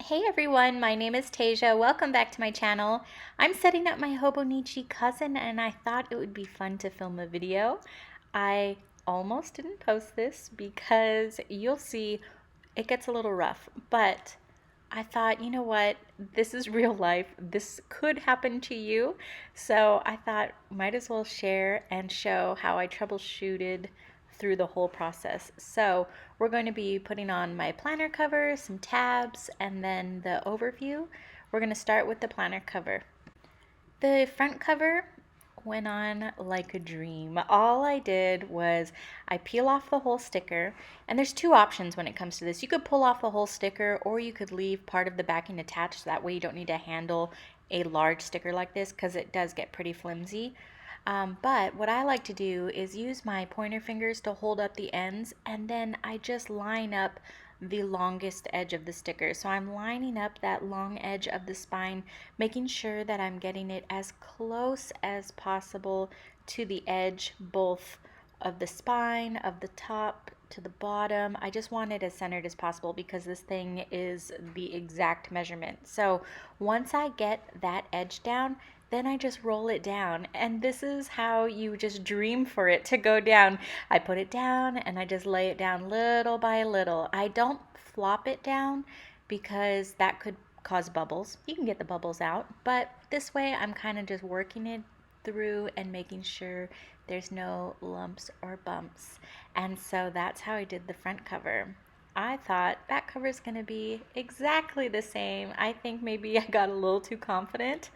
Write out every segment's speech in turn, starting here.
Hey everyone, my name is Tasia. Welcome back to my channel. I'm setting up my Hobonichi Cousin and I thought it would be fun to film a video. I almost didn't post this because you'll see it gets a little rough, but I thought, you know what, this is real life. This could happen to you. So I thought might as well share and show how I troubleshooted through the whole process. So we're going to be putting on my planner cover, some tabs, and then the overview. We're going to start with the planner cover. The front cover went on like a dream. All I did was I peel off the whole sticker, and there's two options when it comes to this. You could pull off the whole sticker, or you could leave part of the backing attached. That way you don't need to handle a large sticker like this because it does get pretty flimsy. But what I like to do is use my pointer fingers to hold up the ends, and then I just line up the longest edge of the sticker. So I'm lining up that long edge of the spine, making sure that I'm getting it as close as possible to the edge, both of the spine, of the top to the bottom. I just want it as centered as possible because this thing is the exact measurement. So once I get that edge down, then I just roll it down, and this is how you just dream for it to go down. I put it down and I just lay it down little by little. I don't flop it down because that could cause bubbles. You can get the bubbles out, but this way I'm kind of just working it through and making sure there's no lumps or bumps. And so that's how I did the front cover. I thought back cover is going to be exactly the same. I think maybe I got a little too confident.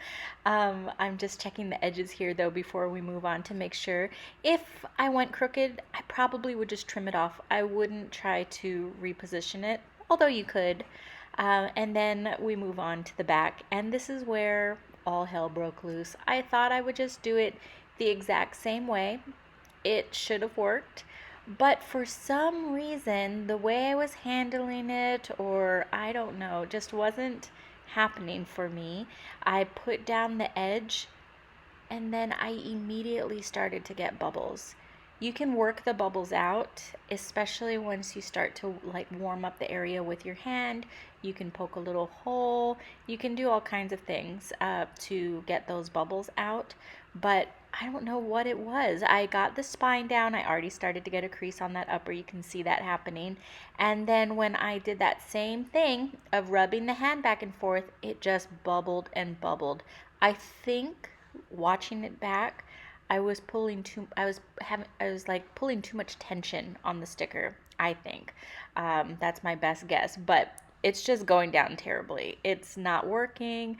I'm just checking the edges here though before we move on to make sure. If I went crooked, I probably would just trim it off. I wouldn't try to reposition it, although you could. And then we move on to the back, and this is where all hell broke loose. I thought I would just do it the exact same way. It should have worked. But for some reason, the way I was handling it, or I don't know, just wasn't happening for me. I put down the edge and then I immediately started to get bubbles. You can work the bubbles out, especially once you start to like warm up the area with your hand. You can poke a little hole. You can do all kinds of things to get those bubbles out. But I don't know what it was. I got the spine down. I already started to get a crease on that upper. You can see that happening. And then when I did that same thing of rubbing the hand back and forth, it just bubbled and bubbled. I think watching it back, I was like pulling too much tension on the sticker. I think that's my best guess, but it's just going down terribly. It's not working.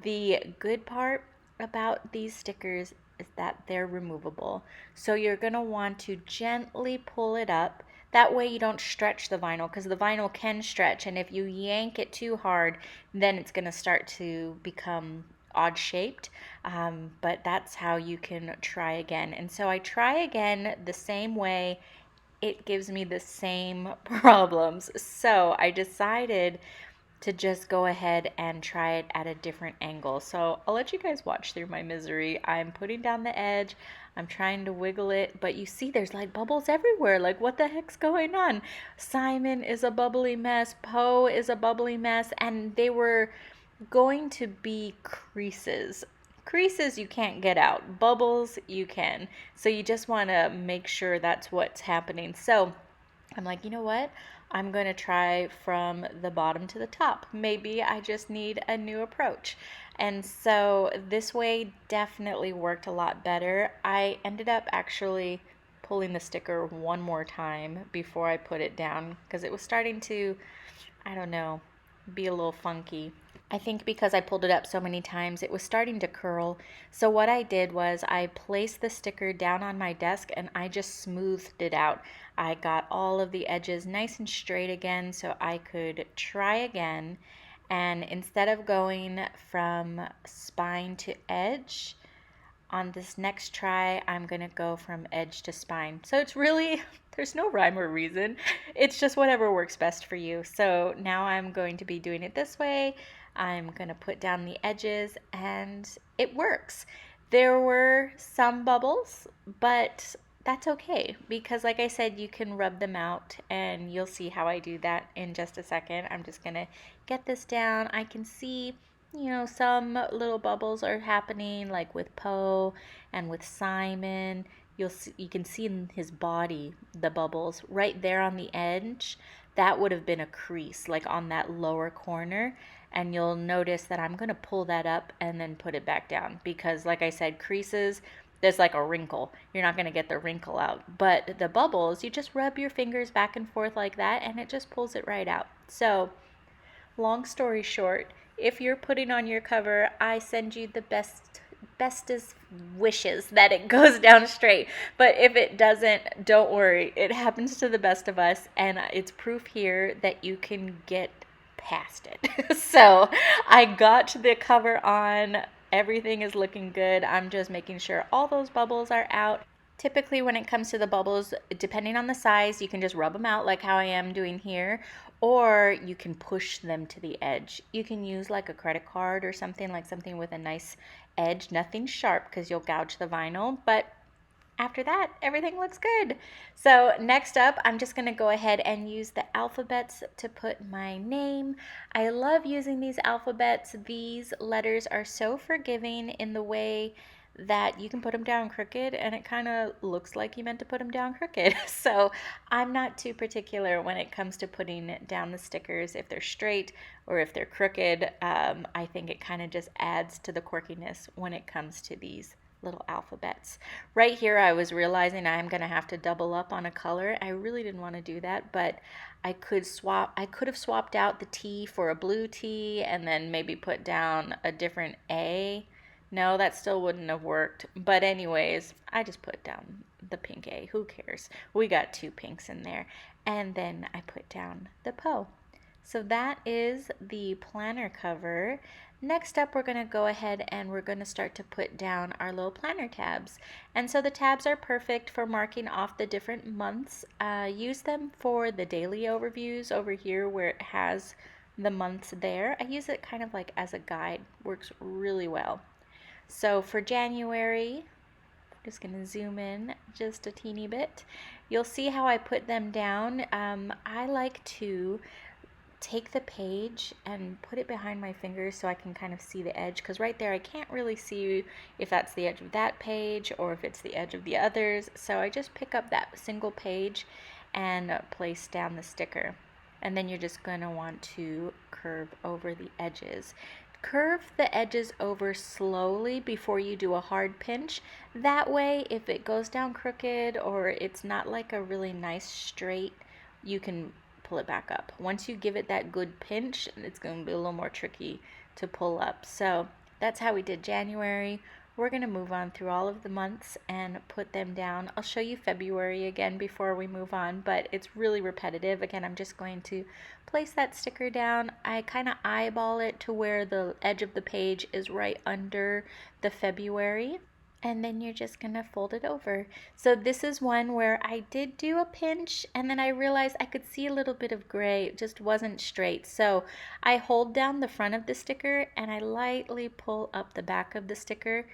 The good part about these stickers is that they're removable. So you're going to want to gently pull it up. That way you don't stretch the vinyl, because the vinyl can stretch, and if you yank it too hard, then it's going to start to become odd shaped. But that's how you can try again. And so I try again the same way. It gives me the same problems. So I decided to just go ahead and try it at a different angle. So I'll let you guys watch through my misery. I'm putting down the edge. I'm trying to wiggle it, but you see there's like bubbles everywhere. Like, what the heck's going on? Simon is a bubbly mess. Poe is a bubbly mess. And they were going to be creases. Creases you can't get out. Bubbles you can. So you just want to make sure that's what's happening. So I'm like, you know what? I'm going to try from the bottom to the top. Maybe I just need a new approach. And so this way definitely worked a lot better. I ended up actually pulling the sticker one more time before I put it down because it was starting to, I don't know, be a little funky. I think because I pulled it up so many times, it was starting to curl. So what I did was I placed the sticker down on my desk and I just smoothed it out. I got all of the edges nice and straight again so I could try again. And instead of going from spine to edge, on this next try, I'm going to go from edge to spine. So it's really, there's no rhyme or reason. It's just whatever works best for you. So now I'm going to be doing it this way. I'm going to put down the edges and it works. There were some bubbles, but that's okay, because like I said, you can rub them out, and you'll see how I do that in just a second. I'm just gonna get this down. I can see, some little bubbles are happening, like with Poe and with Simon. You can see in his body the bubbles right there on the edge. That would have been a crease, like on that lower corner. And you'll notice that I'm gonna pull that up and then put it back down, because like I said, creases, there's like a wrinkle. You're not going to get the wrinkle out. But the bubbles, you just rub your fingers back and forth like that, and it just pulls it right out. So, long story short, if you're putting on your cover, I send you the bestest wishes that it goes down straight. But if it doesn't, don't worry. It happens to the best of us, and it's proof here that you can get past it. So I got the cover on. Everything is looking good. I'm just making sure all those bubbles are out. Typically, when it comes to the bubbles, depending on the size, you can just rub them out like how I am doing here, or you can push them to the edge. You can use like a credit card or something, like something with a nice edge, nothing sharp because you'll gouge the vinyl, but after that, everything looks good. So next up, I'm just going to go ahead and use the alphabets to put my name. I love using these alphabets. These letters are so forgiving in the way that you can put them down crooked and it kind of looks like you meant to put them down crooked. So I'm not too particular when it comes to putting down the stickers, if they're straight or if they're crooked. I think it kind of just adds to the quirkiness when it comes to these little alphabets. Right here I was realizing I'm going to have to double up on a color. I really didn't want to do that, but I could have swapped out the T for a blue T and then maybe put down a different A. No, that still wouldn't have worked. But anyways, I just put down the pink A. Who cares? We got two pinks in there. And then I put down the Poe. So that is the planner cover. Next up, we're going to go ahead and we're going to start to put down our little planner tabs. And so the tabs are perfect for marking off the different months. Use them for the daily overviews over here where it has the months there. I use it kind of like as a guide. Works really well. So for January, I'm just going to zoom in just a teeny bit. You'll see how I put them down. I like to take the page and put it behind my fingers so I can kind of see the edge, because right there I can't really see if that's the edge of that page or if it's the edge of the others. So I just pick up that single page and place down the sticker, and then you're just going to want to curve over the edges. Curve the edges over slowly before you do a hard pinch. That way if it goes down crooked or it's not like a really nice straight, you can pull it back up. Once you give it that good pinch, it's going to be a little more tricky to pull up. So that's how we did January. We're going to move on through all of the months and put them down. I'll show you February again before we move on, but it's really repetitive. Again, I'm just going to place that sticker down. I kind of eyeball it to where the edge of the page is right under the February. And then you're just going to fold it over. So this is one where I did do a pinch and then I realized I could see a little bit of gray. It just wasn't straight. So I hold down the front of the sticker and I lightly pull up the back of the sticker.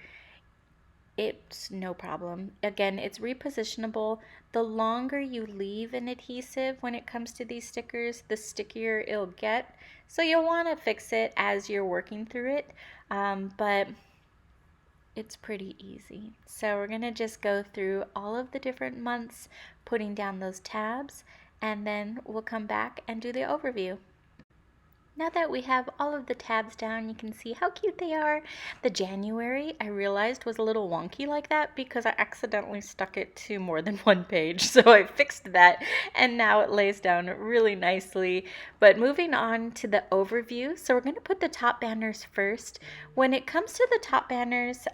It's no problem. Again, it's repositionable. The longer you leave an adhesive when it comes to these stickers, the stickier it'll get. So you'll want to fix it as you're working through it. But it's pretty easy. So we're going to just go through all of the different months, putting down those tabs, and then we'll come back and do the overview. Now that we have all of the tabs down, you can see how cute they are. The January, I realized, was a little wonky like that because I accidentally stuck it to more than one page. So I fixed that and now it lays down really nicely. But moving on to the overview, so we're going to put the top banners first. When it comes to the top banners,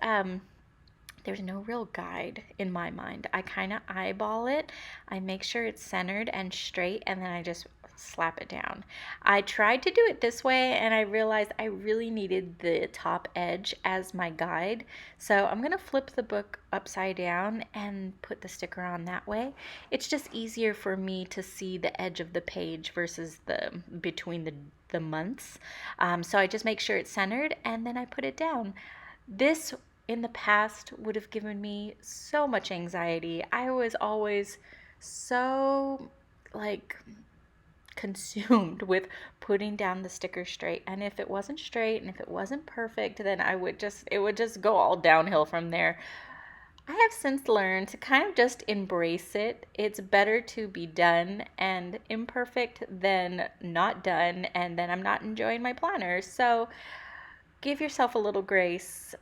there's no real guide in my mind. I kind of eyeball it. I make sure it's centered and straight, and then I just slap it down. I tried to do it this way and I realized I really needed the top edge as my guide. So I'm going to flip the book upside down and put the sticker on that way. It's just easier for me to see the edge of the page versus the between the months. So I just make sure it's centered and then I put it down. This in the past would have given me so much anxiety. I was always so like consumed with putting down the sticker straight, and if it wasn't straight and if it wasn't perfect, then it would just go all downhill from there. I have since learned to kind of just embrace it. It's better to be done and imperfect than not done, and then I'm not enjoying my planner. So give yourself a little grace.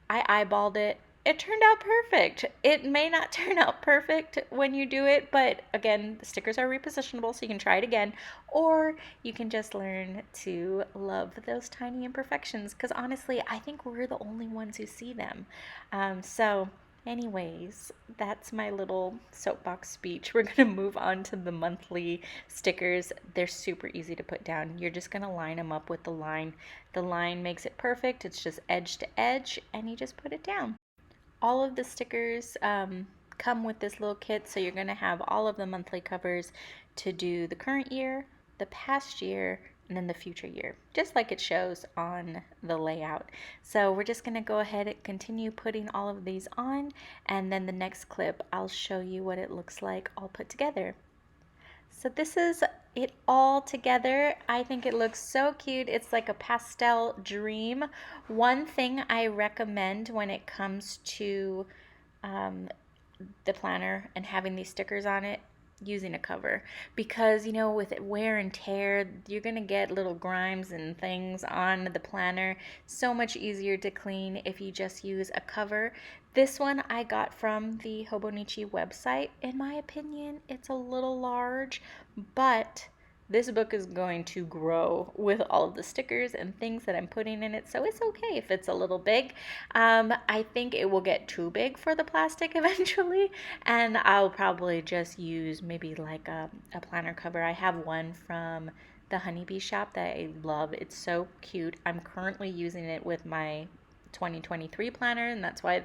I eyeballed it. It turned out perfect. It may not turn out perfect when you do it, but again, the stickers are repositionable, so you can try it again, or you can just learn to love those tiny imperfections, because honestly, I think we're the only ones who see them. Anyways, that's my little soapbox speech. We're going to move on to the monthly stickers. They're super easy to put down. You're just going to line them up with the line. The line makes it perfect. It's just edge to edge, and you just put it down. All of the stickers come with this little kit, so you're going to have all of the monthly covers to do the current year, the past year, and then the future year, just like it shows on the layout. So we're just going to go ahead and continue putting all of these on, and then the next clip I'll show you what it looks like all put together. So this is it all together. I think it looks so cute. It's like a pastel dream. One thing I recommend when it comes to the planner and having these stickers on it, using a cover, because you know, with wear and tear, you're gonna get little grimes and things on the planner. So much easier to clean if you just use a cover. This one I got from the Hobonichi website. In my opinion, it's a little large, but this book is going to grow with all of the stickers and things that I'm putting in it, so it's okay if it's a little big. I think it will get too big for the plastic eventually, and I'll probably just use maybe like a planner cover. I have one from the Honeybee shop that I love. It's so cute. I'm currently using it with my 2023 planner, and that's why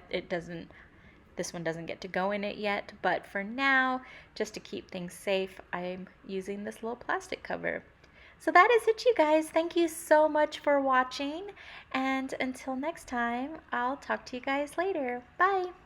this one doesn't get to go in it yet, but for now, just to keep things safe, I'm using this little plastic cover. So that is it, you guys. Thank you so much for watching, and until next time, I'll talk to you guys later. Bye!